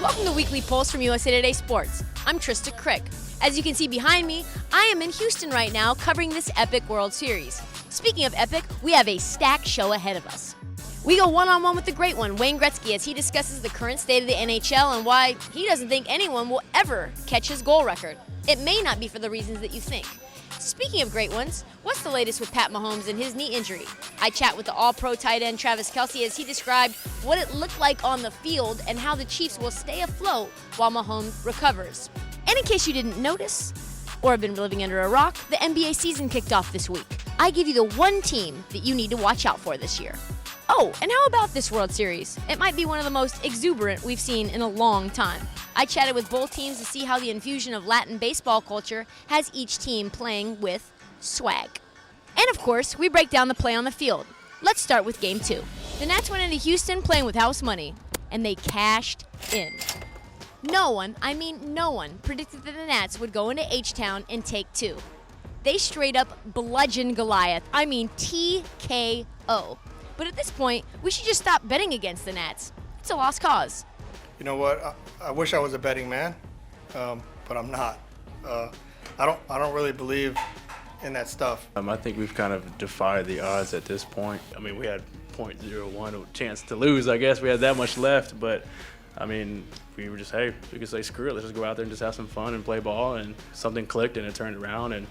Welcome to Weekly Pulse from USA Today Sports. I'm Trista Crick. As you can see behind me, I am in Houston right now covering this epic World Series. Speaking of epic, we have a stacked show ahead of us. We go one-on-one with the great one, Wayne Gretzky, as he discusses the current state of the NHL and why he doesn't think anyone will ever catch his goal record. It may not be for the reasons that you think. Speaking of great ones, what's the latest with Pat Mahomes and his knee injury? I chat with the all-pro tight end Travis Kelce as he described what it looked like on the field and how the Chiefs will stay afloat while Mahomes recovers. And in case you didn't notice or have been living under a rock, the NBA season kicked off this week. I give you the one team that you need to watch out for this year. Oh, and how about this World Series? It might be one of the most exuberant we've seen in a long time. I chatted with both teams to see how the infusion of Latin baseball culture has each team playing with swag. And of course, we break down the play on the field. Let's start with Game 2. The Nats went into Houston playing with house money, and they cashed in. No one predicted that the Nats would go into H-Town and take two. They straight up bludgeoned Goliath. TKO. But at this point, we should just stop betting against the Nats. It's a lost cause. You know what? I wish I was a betting man, but I'm not. I don't really believe in that stuff. I think we've kind of defied the odds at this point. I mean, we had 0.01 chance to lose. I guess we had that much left, but I mean, we were just, hey, we could say screw it. Let's just go out there and just have some fun and play ball. And something clicked and it turned around, and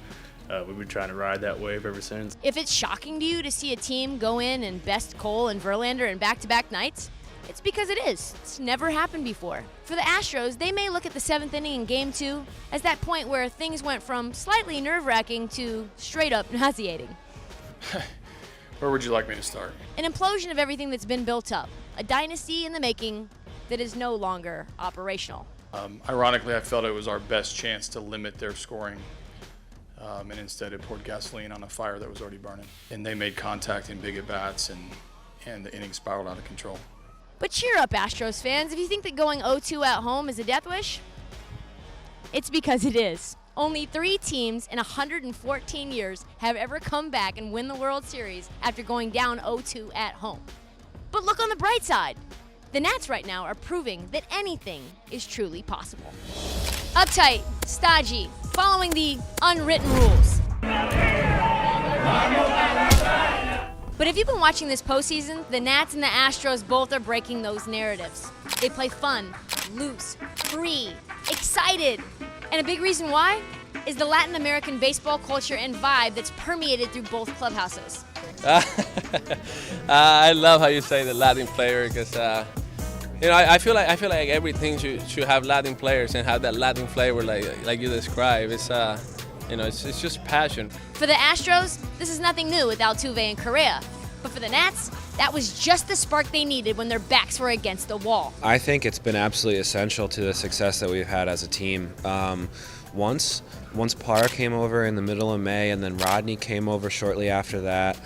we've been trying to ride that wave ever since. If it's shocking to you to see a team go in and best Cole and Verlander in back-to-back nights, it's because it is. It's never happened before. For the Astros, they may look at the 7th inning in Game 2 as that point where things went from slightly nerve-wracking to straight-up nauseating. Where would you like me to start? An implosion of everything that's been built up. A dynasty in the making that is no longer operational. Ironically, I felt it was our best chance to limit their scoring. And instead it poured gasoline on a fire that was already burning. And they made contact in big at-bats, and the inning spiraled out of control. But cheer up, Astros fans. If you think that going 0-2 at home is a death wish, it's because it is. Only 3 teams in 114 years have ever come back and win the World Series after going down 0-2 at home. But look on the bright side. The Nats right now are proving that anything is truly possible. Uptight, stodgy, following the unwritten rules. But if you've been watching this postseason, the Nats and the Astros both are breaking those narratives. They play fun, loose, free, excited. And a big reason why is the Latin American baseball culture and vibe that's permeated through both clubhouses. I love how you say the Latin player because I feel like everything should have Latin players and have that Latin flavor like you described. It's it's just passion. For the Astros, this is nothing new with Altuve and Correa. But for the Nats, that was just the spark they needed when their backs were against the wall. I think it's been absolutely essential to the success that we've had as a team. Once Parr came over in the middle of May, and then Rodney came over shortly after that,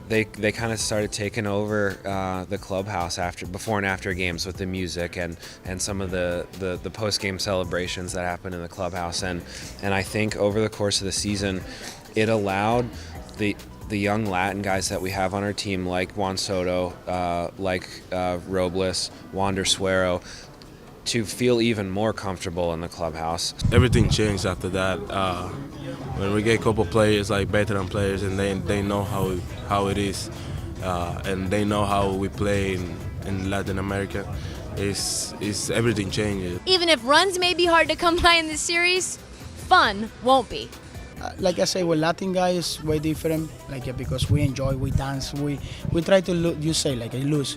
they kind of started taking over the clubhouse before and after games with the music and some of the post-game celebrations that happened in the clubhouse. And I think over the course of the season, it allowed the young Latin guys that we have on our team, like Juan Soto, like Robles, Wander Suero, to feel even more comfortable in the clubhouse. Everything changed after that. When we get a couple players, like veteran players, and they know how it is, and they know how we play in Latin America, it's everything changes. Even if runs may be hard to come by in this series, fun won't be. Like I say, with Latin guys, way different. Because we enjoy, we dance, we try to lose.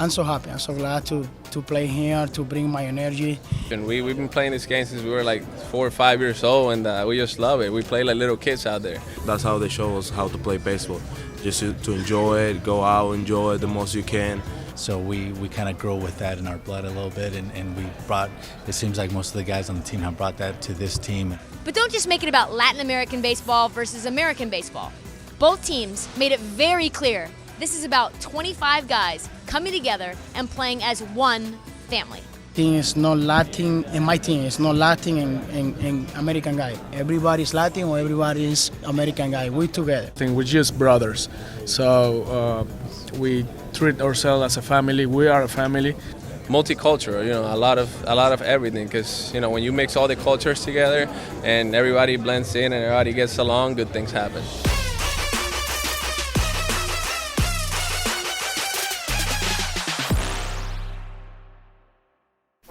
I'm so happy. I'm so glad to play here, to bring my energy. And we've been playing this game since we were like 4 or 5 years old, and we just love it. We play like little kids out there. That's how they show us how to play baseball. Just to enjoy it, go out, enjoy it the most you can. So we kind of grow with that in our blood a little bit, and we brought, it seems like most of the guys on the team have brought that to this team. But don't just make it about Latin American baseball versus American baseball. Both teams made it very clear this is about 25 guys coming together and playing as one family. Team is not Latin, and my team is not Latin and American guy. Everybody's Latin or everybody's American guy. We together. I think we're just brothers, so we treat ourselves as a family. We are a family. multicultural. You know, a lot of everything. Because you know, when you mix all the cultures together and everybody blends in and everybody gets along, good things happen.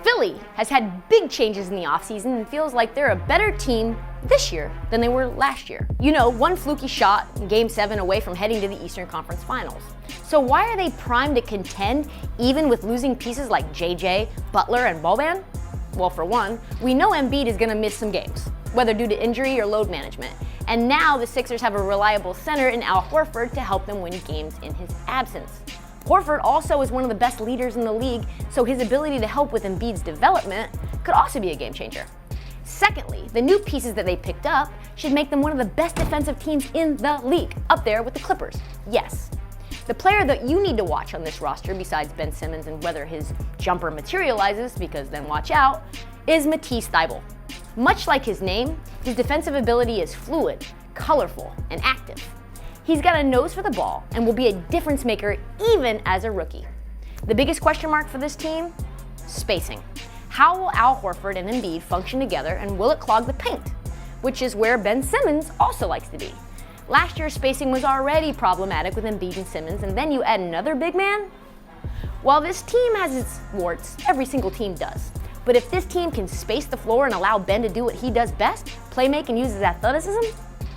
Philly has had big changes in the offseason and feels like they're a better team this year than they were last year. You know, one fluky shot in Game 7 away from heading to the Eastern Conference Finals. So why are they primed to contend even with losing pieces like JJ, Butler, and Boban? Well, for one, we know Embiid is going to miss some games, whether due to injury or load management. And now the Sixers have a reliable center in Al Horford to help them win games in his absence. Horford also is one of the best leaders in the league, so his ability to help with Embiid's development could also be a game changer. Secondly, the new pieces that they picked up should make them one of the best defensive teams in the league, up there with the Clippers. Yes. The player that you need to watch on this roster, besides Ben Simmons and whether his jumper materializes, because then watch out, is Matisse Thybulle. Much like his name, his defensive ability is fluid, colorful, and active. He's got a nose for the ball and will be a difference maker even as a rookie. The biggest question mark for this team? Spacing. How will Al Horford and Embiid function together, and will it clog the paint? Which is where Ben Simmons also likes to be. Last year's spacing was already problematic with Embiid and Simmons, and then you add another big man? While this team has its warts, every single team does. But if this team can space the floor and allow Ben to do what he does best, play make and use his athleticism,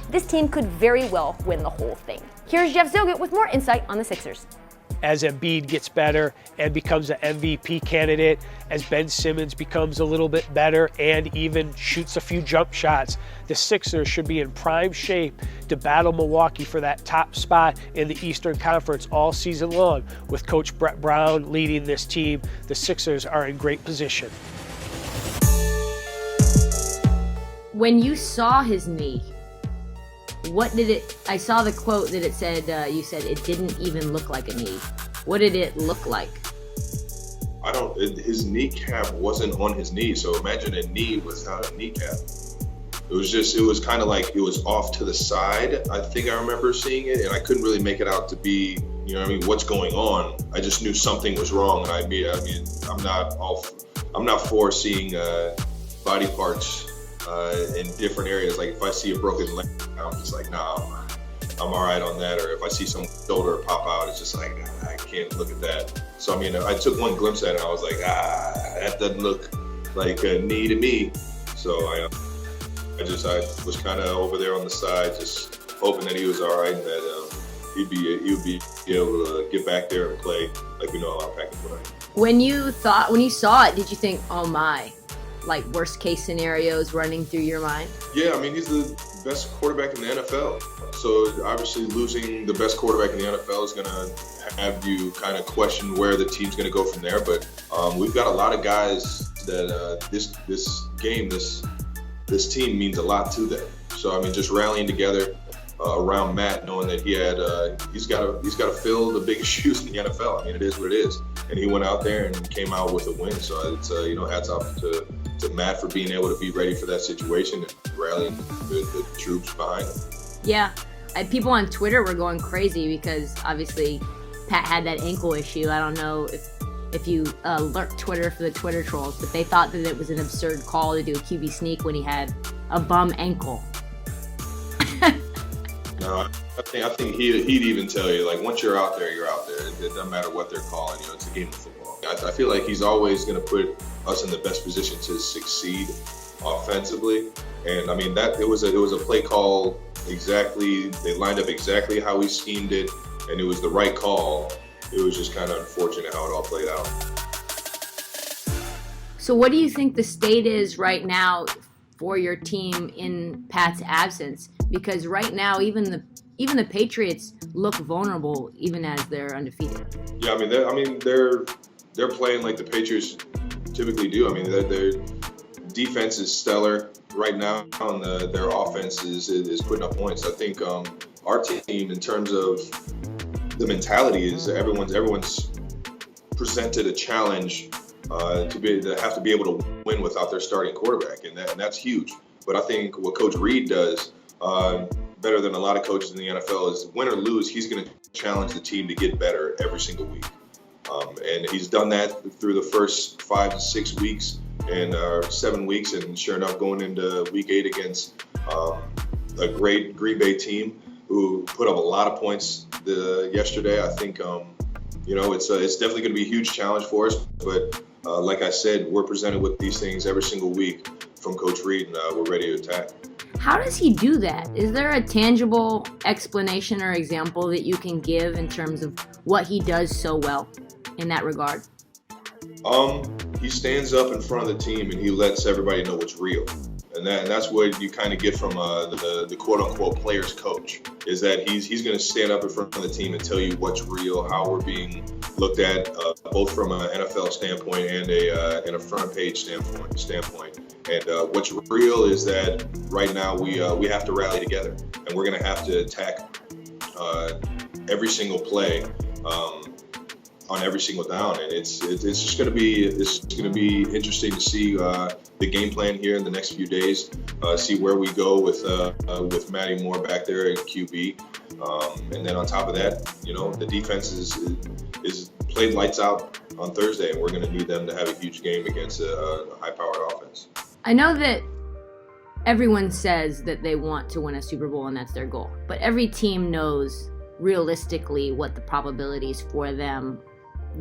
this team could very well win the whole thing. Here's Jeff Zogett with more insight on the Sixers. As Embiid gets better and becomes an MVP candidate, as Ben Simmons becomes a little bit better and even shoots a few jump shots, the Sixers should be in prime shape to battle Milwaukee for that top spot in the Eastern Conference all season long. With Coach Brett Brown leading this team, the Sixers are in great position. When you saw his knee, what did it, I saw the quote that it said, you said it didn't even look like a knee. What did it look like? His kneecap wasn't on his knee, so imagine a knee without a kneecap. It was kind of like it was off to the side. I think I remember seeing it, and I couldn't really make it out to be, you know what I mean, what's going on. I just knew something was wrong, and I mean, I'm not for seeing body parts in different areas. Like if I see a broken leg, I'm just like, nah, I'm all right on that. Or if I see some shoulder pop out, it's just like, I can't look at that. So I mean, I took one glimpse at it and I was like, that doesn't look like a knee to me. So I was kind of over there on the side, just hoping that he was all right and that he'd be able to get back there and play like we know how Pack can play. When you saw it, did you think, oh my, like worst case scenarios running through your mind? Yeah, I mean, he's the best quarterback in the NFL. So obviously losing the best quarterback in the NFL is going to have you kind of question where the team's going to go from there. But we've got a lot of guys that this team means a lot to them. So I mean, just rallying together around Matt, knowing that he's got to fill the biggest shoes in the NFL. I mean, it is what it is, and he went out there and came out with a win. So it's hats off to Matt for being able to be ready for that situation and rallying the troops behind him. Yeah, people on Twitter were going crazy because obviously Pat had that ankle issue. I don't know if you lurk Twitter for the Twitter trolls, but they thought that it was an absurd call to do a QB sneak when he had a bum ankle. No, I think he'd even tell you, like, once you're out there, you're out there. It doesn't matter what they're calling. You know, it's a game of football. I feel like he's always going to put us in the best position to succeed offensively. And I mean, it was a play call exactly. They lined up exactly how we schemed it, and it was the right call. It was just kind of unfortunate how it all played out. So what do you think the state is right now for your team in Pat's absence? Because right now, even the Patriots look vulnerable, even as they're undefeated. Yeah, they're playing like the Patriots typically do. I mean, their defense is stellar right now, and their offense is putting up points. I think our team, in terms of the mentality, is everyone's presented a challenge to have to be able to win without their starting quarterback, and that's huge. But I think what Coach Reed does better than a lot of coaches in the NFL is, win or lose, he's going to challenge the team to get better every single week. And he's done that through the first 5 to 6 weeks and 7 weeks. And sure enough, going into week 8 against a great Green Bay team who put up a lot of points yesterday, I think, it's definitely going to be a huge challenge for us. But like I said, we're presented with these things every single week from Coach Reed, and we're ready to attack. How does he do that? Is there a tangible explanation or example that you can give in terms of what he does so well in that regard? He stands up in front of the team and he lets everybody know what's real. And that's what you kind of get from the quote-unquote player's coach, is that he's going to stand up in front of the team and tell you what's real, how we're being looked at, both from an NFL standpoint and a front page standpoint. And what's real is that right now we have to rally together, and we're going to have to attack every single play on every single down, and it's just going to be interesting to see the game plan here in the next few days. See where we go with Matty Moore back there at QB, and then on top of that, the defense is played lights out on Thursday, and we're going to need them to have a huge game against a high-powered offense. I know that everyone says that they want to win a Super Bowl and that's their goal, but every team knows realistically what the probabilities for them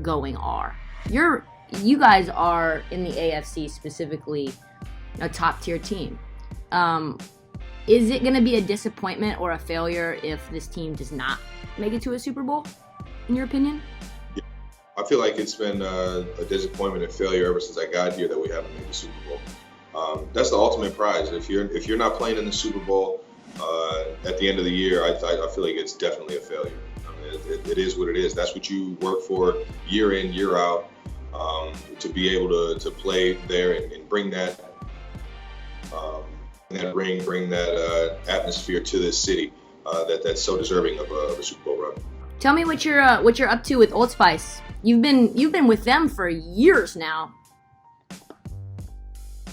going are. You guys are in the AFC specifically a top tier team. Is it going to be a disappointment or a failure if this team does not make it to a Super Bowl, in your opinion? Yeah. I feel like it's been a disappointment and failure ever since I got here that we haven't made the Super Bowl. That's the ultimate prize. If you're not playing in the Super Bowl at the end of the year, I feel like it's definitely a failure. It is what it is. That's what you work for year in, year out, to be able to play there and bring that bring that atmosphere to this city that's so deserving of a Super Bowl run. Tell me what you're up to with Old Spice. You've been with them for years now.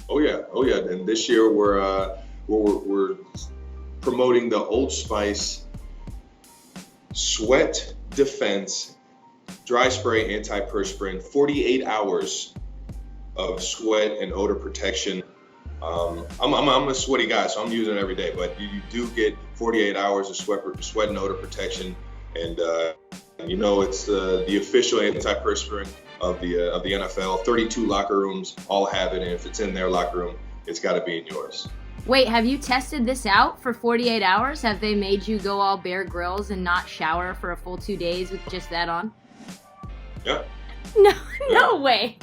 Oh yeah. And this year we're promoting the Old Spice Sweat Defense Dry Spray Antiperspirant, 48 hours of sweat and odor protection. I'm a sweaty guy, so I'm using it every day, but you do get 48 hours of sweat and odor protection, and it's the official antiperspirant of the NFL. 32 locker rooms all have it, and if it's in their locker room, it's got to be in yours. Wait, have you tested this out for 48 hours? Have they made you go all Bear Grylls and not shower for a full 2 days with just that on? Yeah. No way.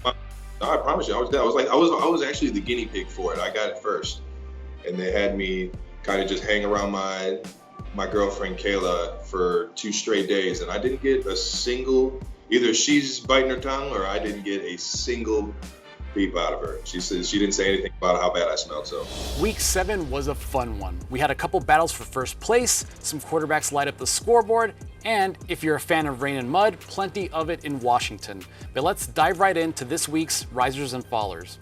No, I promise you, I was actually the guinea pig for it. I got it first, and they had me kind of just hang around my girlfriend Kayla for 2 straight days, and I didn't get a single. Either she's biting her tongue, or I didn't get a single beep out of her. She said she didn't say anything about how bad I smelled. So Week 7 was a fun one. We had a couple battles for first place, some quarterbacks light up the scoreboard, and if you're a fan of rain and mud, plenty of it in Washington. But let's dive right into this week's risers and fallers.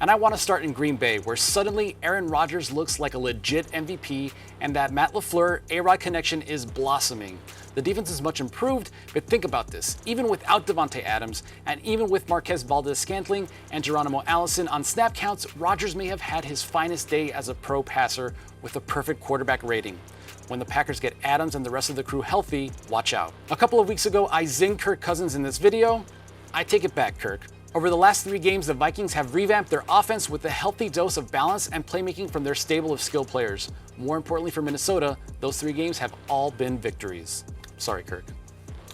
And I want to start in Green Bay, where suddenly Aaron Rodgers looks like a legit MVP, and that Matt LaFleur A-Rod connection is blossoming. The defense is much improved, but think about this. Even without Devontae Adams, and even with Marquez Valdez-Scantling and Geronimo Allison on snap counts, Rodgers may have had his finest day as a pro passer with a perfect quarterback rating. When the Packers get Adams and the rest of the crew healthy, watch out. A couple of weeks ago, I zinged Kirk Cousins in this video. I take it back, Kirk. Over the last 3 games, the Vikings have revamped their offense with a healthy dose of balance and playmaking from their stable of skilled players. More importantly for Minnesota, those 3 games have all been victories. Sorry, Kirk.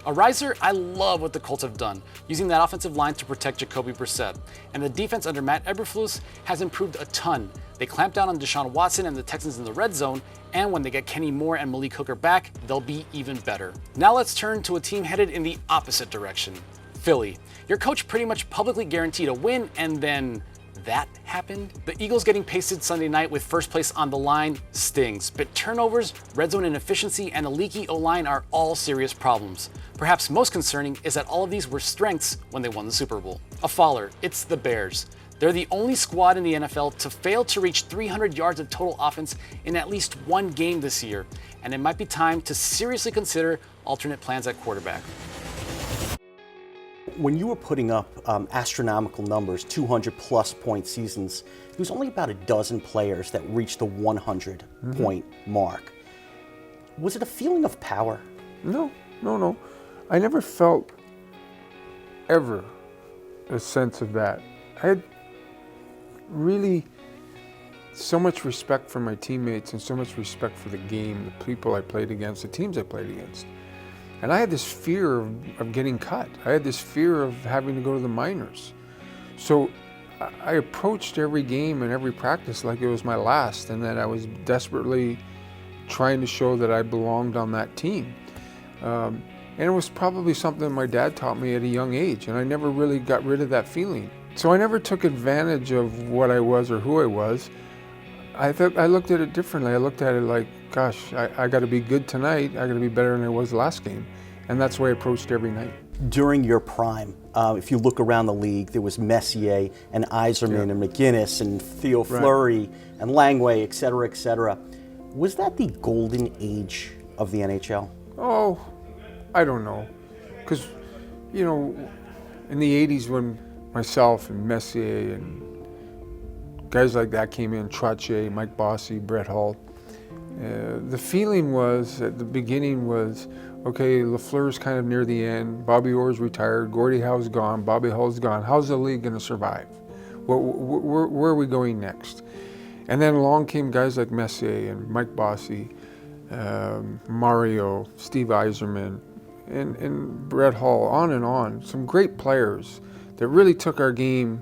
A riser, I love what the Colts have done, using that offensive line to protect Jacoby Brissett. And the defense under Matt Eberflus has improved a ton. They clamped down on Deshaun Watson and the Texans in the red zone, and when they get Kenny Moore and Malik Hooker back, they'll be even better. Now let's turn to a team headed in the opposite direction. Philly. Your coach pretty much publicly guaranteed a win, and then that happened? The Eagles getting pasted Sunday night with first place on the line stings, but turnovers, red zone inefficiency, and a leaky O-line are all serious problems. Perhaps most concerning is that all of these were strengths when they won the Super Bowl. A faller, it's the Bears. They're the only squad in the NFL to fail to reach 300 yards of total offense in at least 1 game this year, and it might be time to seriously consider alternate plans at quarterback. when you were putting up astronomical numbers, 200-plus point seasons, there was only about a dozen players that reached the 100-point mark. Was it a feeling of power? No. I never felt ever a sense of that. I had really so much respect for my teammates and so much respect for the game, the people I played against, the teams I played against. And I had this fear of getting cut. I had this fear of having to go to the minors. So I approached every game and every practice like it was my last, and that I was desperately trying to show that I belonged on that team. And it was probably something my dad taught me at a young age, and I never really got rid of that feeling. So I never took advantage of what I was or who I was. I looked at it differently. I looked at it like, gosh, I got to be good tonight. I got to be better than I was last game. And that's the way I approached every night. During your prime, if you look around the league, there was Messier and Yzerman and McGinnis and Theo Fleury and Langway, et cetera, et cetera. Was that the golden age of the NHL? Oh, I don't know. Because, in the 80s when myself and Messier and guys like that came in, Trottier, Mike Bossy, Brett Hull, the feeling was, at the beginning was, okay, Lafleur's kind of near the end, Bobby Orr's retired, Gordie Howe's gone, Bobby Hull's gone. How's the league going to survive? Where are we going next? And then along came guys like Messier and Mike Bossy, Mario, Steve Yzerman, and Brett Hull, on and on. Some great players that really took our game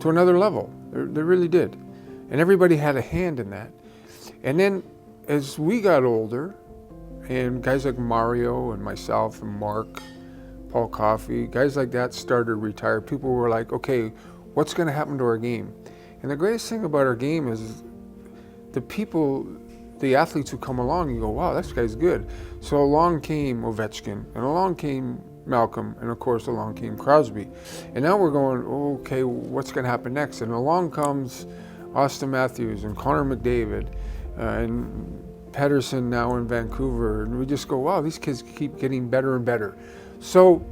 to another level. They really did. And everybody had a hand in that. And then as we got older, and guys like Mario and myself and Mark, Paul Coffey, guys like that started to retire, people were like, okay, what's going to happen to our game? And the greatest thing about our game is the people, the athletes who come along, you go, wow, this guy's good. So along came Ovechkin, and along came Malcolm, and of course along came Crosby. And now we're going, okay, what's going to happen next? And along comes Austin Matthews and Connor McDavid and Pedersen now in Vancouver. And we just go, wow, these kids keep getting better and better. So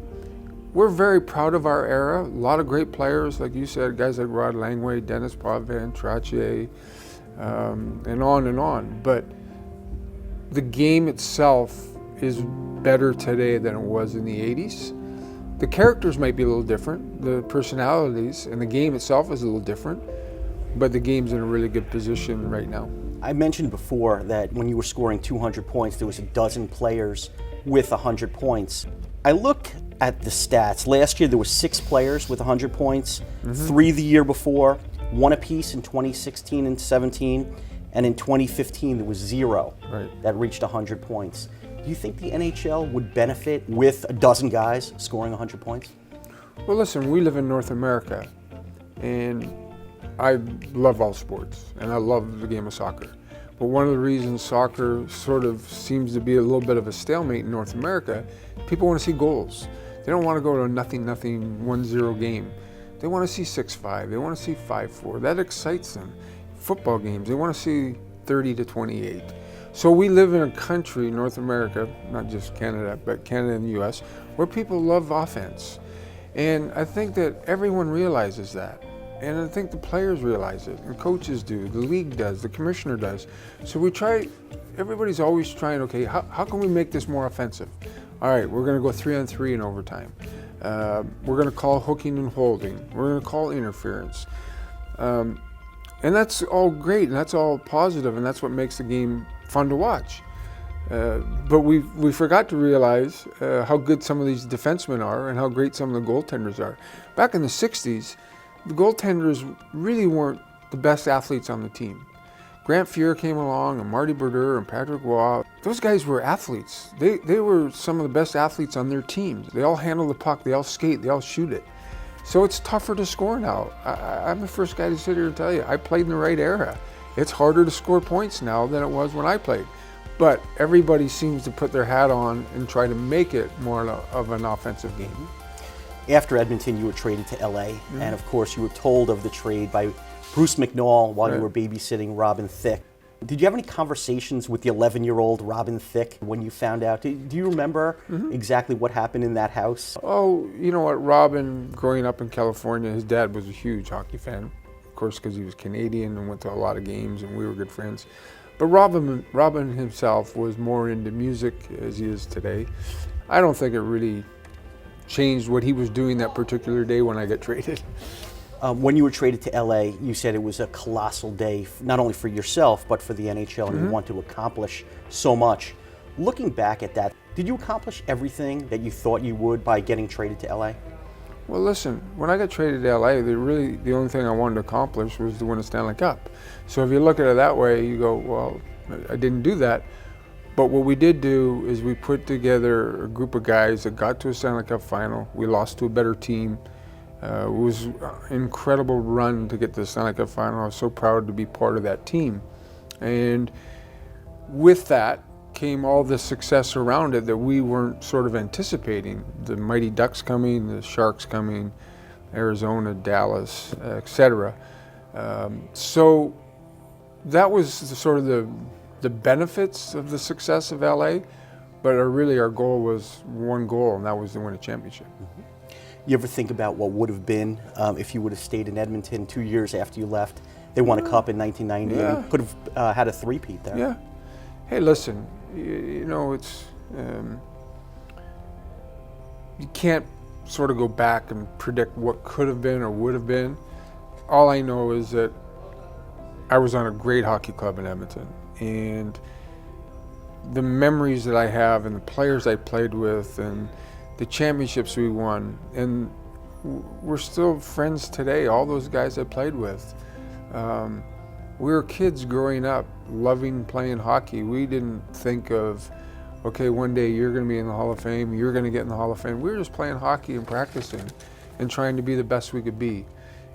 we're very proud of our era. A lot of great players, like you said, guys like Rod Langway, Dennis Potvin, Trottier, and on and on. But the game itself is better today than it was in the 80s. The characters might be a little different, the personalities, and the game itself is a little different, but the game's in a really good position right now. I mentioned before that when you were scoring 200 points, there was a dozen players with 100 points. I look at the stats. Last year there were 6 players with 100 points, 3 the year before, 1 apiece in 2016 and 17, and in 2015 there was 0 that reached 100 points. Do you think the NHL would benefit with a dozen guys scoring 100 points? Well, listen, we live in North America, and I love all sports, and I love the game of soccer. But one of the reasons soccer sort of seems to be a little bit of a stalemate in North America, people want to see goals. They don't want to go to a 0-0, 1-0 game. They want to see 6-5. They want to see 5-4. That excites them. Football games, they want to see 30-28. So we live in a country, North America, not just Canada, but Canada and the US, where people love offense. And I think that everyone realizes that. And I think the players realize it, and coaches do, the league does, the commissioner does. So we try, everybody's always trying, okay, how can we make this more offensive? All right, we're going to go 3-on-3 in overtime. We're going to call hooking and holding. We're going to call interference. And that's all great, and that's all positive, and that's what makes the game fun to watch. But we forgot to realize how good some of these defensemen are and how great some of the goaltenders are. Back in the 60s, the goaltenders really weren't the best athletes on the team. Grant Fuhr came along, and Marty Brodeur and Patrick Roy. Those guys were athletes. They were some of the best athletes on their teams. They all handle the puck, they all skate, they all shoot it. So it's tougher to score now. I'm the first guy to sit here and tell you, I played in the right era. It's harder to score points now than it was when I played. But everybody seems to put their hat on and try to make it more of an offensive game. After Edmonton, you were traded to LA, and of course you were told of the trade by Bruce McNall while you were babysitting Robin Thicke. Did you have any conversations with the 11-year-old Robin Thicke when you found out? Do you remember exactly what happened in that house? Oh, you know what, Robin, growing up in California, his dad was a huge hockey fan, of course, because he was Canadian and went to a lot of games, and we were good friends. But Robin himself was more into music as he is today. I don't think it really changed what he was doing that particular day when I got traded. When you were traded to LA, you said it was a colossal day, not only for yourself, but for the NHL, and you want to accomplish so much. Looking back at that, did you accomplish everything that you thought you would by getting traded to LA? Well, listen, when I got traded to LA, the only thing I wanted to accomplish was to win a Stanley Cup. So if you look at it that way, you go, well, I didn't do that. But what we did do is we put together a group of guys that got to a Stanley Cup final. We lost to a better team. It was an incredible run to get to the Stanley Cup final. I was so proud to be part of that team. And with that came all the success around it that we weren't sort of anticipating. The Mighty Ducks coming, the Sharks coming, Arizona, Dallas, etc. So that was sort of the benefits of the success of LA, but our goal was one goal, and that was to win a championship. You ever think about what would have been if you would have stayed in Edmonton 2 years after you left? They won a cup in 1990 and could have had a three-peat there. Yeah. Hey, listen, you know, it's you can't sort of go back and predict what could have been or would have been. All I know is that I was on a great hockey club in Edmonton, and the memories that I have and the players I played with and the championships we won, and we're still friends today, all those guys I played with. We were kids growing up, loving playing hockey. We didn't think of, okay, one day you're going to be in the Hall of Fame, you're going to get in the Hall of Fame. We were just playing hockey and practicing and trying to be the best we could be.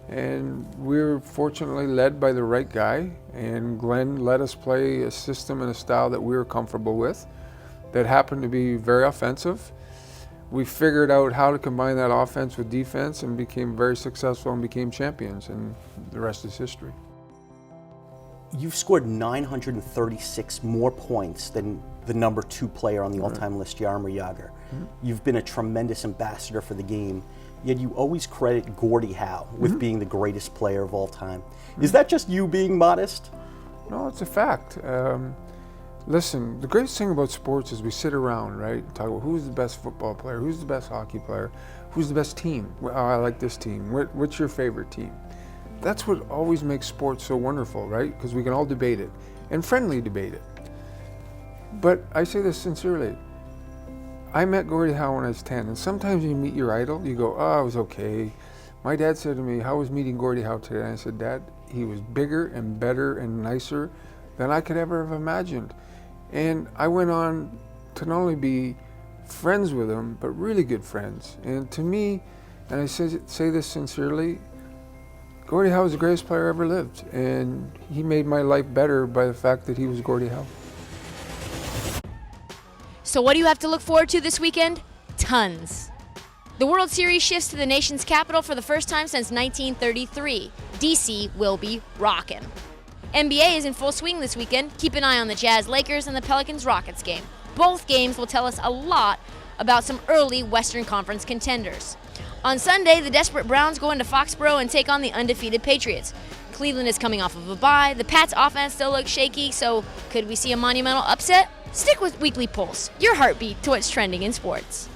And we were fortunately led by the right guy, and Glenn let us play a system and a style that we were comfortable with that happened to be very offensive. We figured out how to combine that offense with defense and became very successful and became champions, and the rest is history. You've scored 936 more points than the number 2 player on the all-time list, Jaromir Jagr. You've been a tremendous ambassador for the game, yet you always credit Gordie Howe with being the greatest player of all time. Is that just you being modest? No, it's a fact. Listen, the greatest thing about sports is we sit around, right, and talk about who's the best football player, who's the best hockey player, who's the best team. Well, I like this team. What's your favorite team? That's what always makes sports so wonderful, right? Because we can all debate it, and friendly debate it. But I say this sincerely. I met Gordie Howe when I was 10, and sometimes you meet your idol, you go, oh, I was okay. My dad said to me, how was meeting Gordie Howe today? And I said, Dad, he was bigger and better and nicer than I could ever have imagined. And I went on to not only be friends with him, but really good friends. And to me, and I say this sincerely, Gordie Howe was the greatest player ever lived. And he made my life better by the fact that he was Gordie Howe. So what do you have to look forward to this weekend? Tons. The World Series shifts to the nation's capital for the first time since 1933. DC will be rockin'. NBA is in full swing this weekend. Keep an eye on the Jazz-Lakers and the Pelicans-Rockets game. Both games will tell us a lot about some early Western Conference contenders. On Sunday, the desperate Browns go into Foxborough and take on the undefeated Patriots. Cleveland is coming off of a bye. The Pats' offense still looks shaky, so could we see a monumental upset? Stick with Weekly Pulse, your heartbeat to what's trending in sports.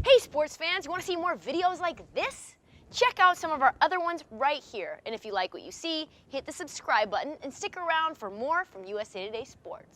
Hey sports fans, you want to see more videos like this? Check out some of our other ones right here. And if you like what you see, hit the subscribe button and stick around for more from USA Today Sports.